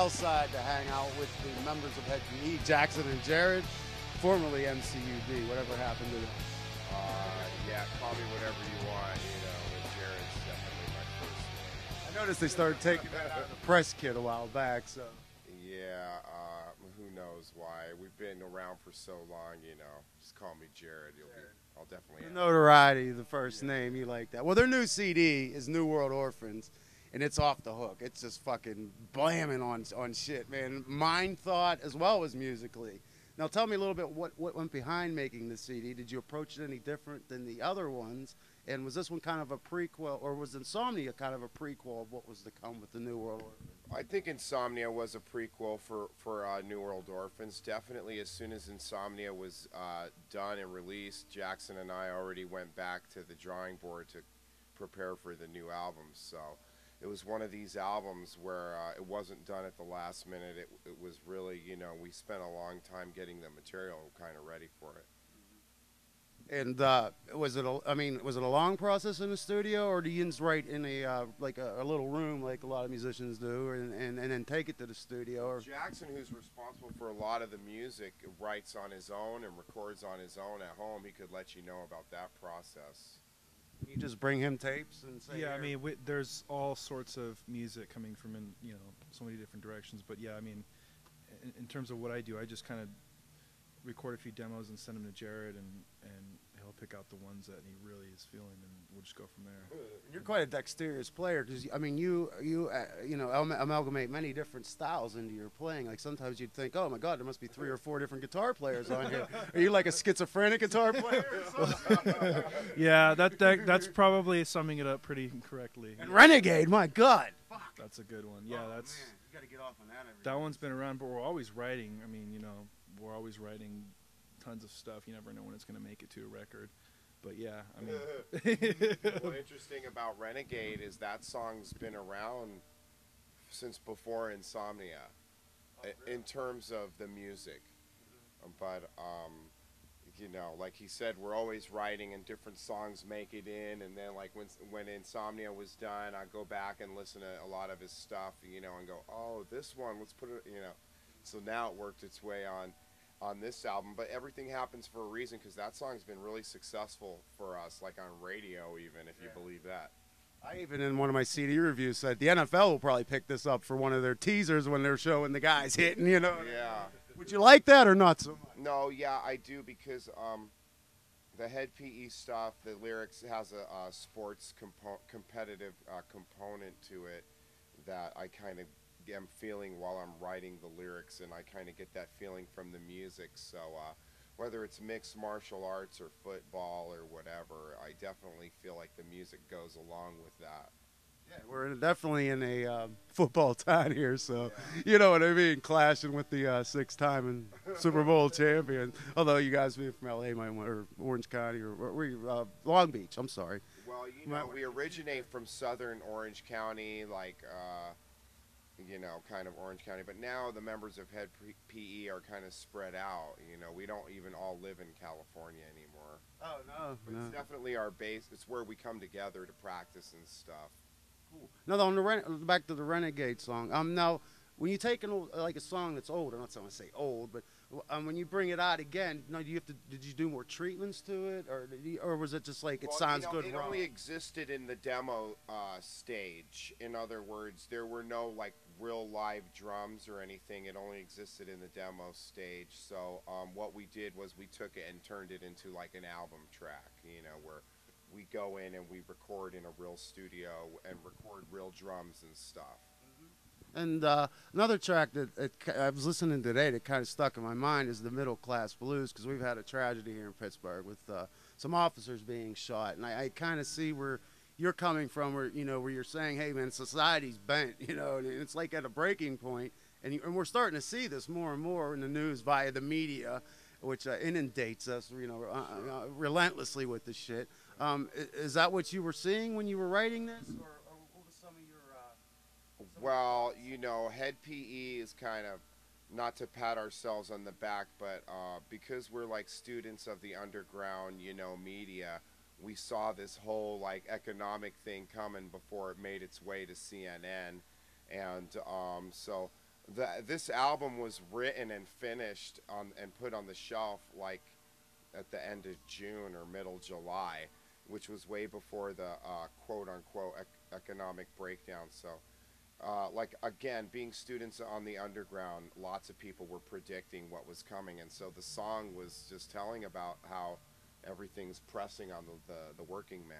Southside to hang out with the members of Head PE, Jackson and Jared, formerly MCUD. Whatever happened to them? Yeah, call me whatever you want. You know, and Jared's definitely my first name. I noticed they started taking that out of the press kit a while back. So yeah, who knows why? We've been around for so long. You know, just call me Jared. I'll definitely. The notoriety, the first name, you like that. Well, their new CD is New World Orphans, and it's off the hook. It's just fucking blamming on shit, man. Mind thought as well as musically. Now, tell me a little bit what went behind making the CD. Did you approach it any different than the other ones? And was this one kind of a prequel, or was Insomnia kind of a prequel of what was to come with the New World Orphans? I think Insomnia was a prequel for New World Orphans. Definitely, as soon as Insomnia was done and released, Jackson and I already went back to the drawing board to prepare for the new album. So it was one of these albums where it wasn't done at the last minute. It was really, you know, we spent a long time getting the material kind of ready for it. And was it a long process in the studio, or do you just write in a like a little room like a lot of musicians do, and then take it to the studio? Or Jackson, who's responsible for a lot of the music, writes on his own and records on his own at home. He could let you know about that process. You just bring him tapes and say, yeah, I mean, there's all sorts of music coming from so many different directions. But yeah, I mean, in terms of what I do, I just kind of record a few demos and send them to Jared, and he'll pick out the ones that he really is feeling, and we'll just go from there. You're quite a dexterous player, because I mean, you amalgamate many different styles into your playing. Like sometimes you'd think, oh my God, there must be 3 or 4 different guitar players on here. Are you like a schizophrenic guitar player? Yeah, that's probably summing it up pretty correctly. And Renegade, my God. Fuck. That's a good one. Yeah, that's. Man, you got to get off on that. That one's been around, but we're always writing. I mean, we're always writing tons of stuff. You never know when it's going to make it to a record. But yeah, I mean. What's interesting about Renegade is that song's been around since before Insomnia, in terms of the music. But, like he said, we're always writing and different songs make it in. And then like when Insomnia was done, I go back and listen to a lot of his stuff, and go, oh, this one, let's put it, So now it worked its way on this album, but everything happens for a reason, because that song's been really successful for us, like on radio even, if you believe that. I even in one of my CD reviews said the NFL will probably pick this up for one of their teasers when they're showing the guys hitting, Yeah. Would you like that or not so much? No, yeah, I do, because the Head PE stuff, the lyrics has a sports competitive component to it that I kind of am feeling while I'm writing the lyrics, and I kind of get that feeling from the music. So whether it's mixed martial arts or football or whatever, I definitely feel like the music goes along with that. Yeah, we're definitely in a football town here, so you know what I mean, clashing with the 6-time and Super Bowl champion. Although you guys being from LA, or Orange County, or Long Beach, I'm sorry. Well, we originate from southern Orange County, like kind of Orange County, but now the members of Head PE are kind of spread out. We don't even all live in California anymore. Oh, no. But it's definitely our base. It's where we come together to practice and stuff. Cool. Now, back to the Renegade song. Now, when you take a song that's old, I'm not going to say old, but when you bring it out again, did you do more treatments to it, or was it just like it sounds good? It only existed in the demo stage. In other words, there were no like real live drums or anything. It only existed in the demo stage. So what we did was we took it and turned it into like an album track, where we go in and we record in a real studio and record real drums and stuff. And another track that I was listening today that kind of stuck in my mind is the Middle Class Blues, because we've had a tragedy here in Pittsburgh with some officers being shot, and I kind of see where you're coming from, where you're saying, hey man, society's bent, and it's like at a breaking point, and we're starting to see this more and more in the news via the media, which inundates us, relentlessly with this shit. Is that what you were seeing when you were writing this, or what was some of your? Well, Head PE is kind of, not to pat ourselves on the back, but because we're like students of the underground, media, we saw this whole like economic thing coming before it made its way to CNN, and so This album was written and finished on and put on the shelf like at the end of June or middle July, which was way before the quote unquote economic breakdown. So, like again, being students on the underground, lots of people were predicting what was coming, and so the song was just telling about how everything's pressing on the working man.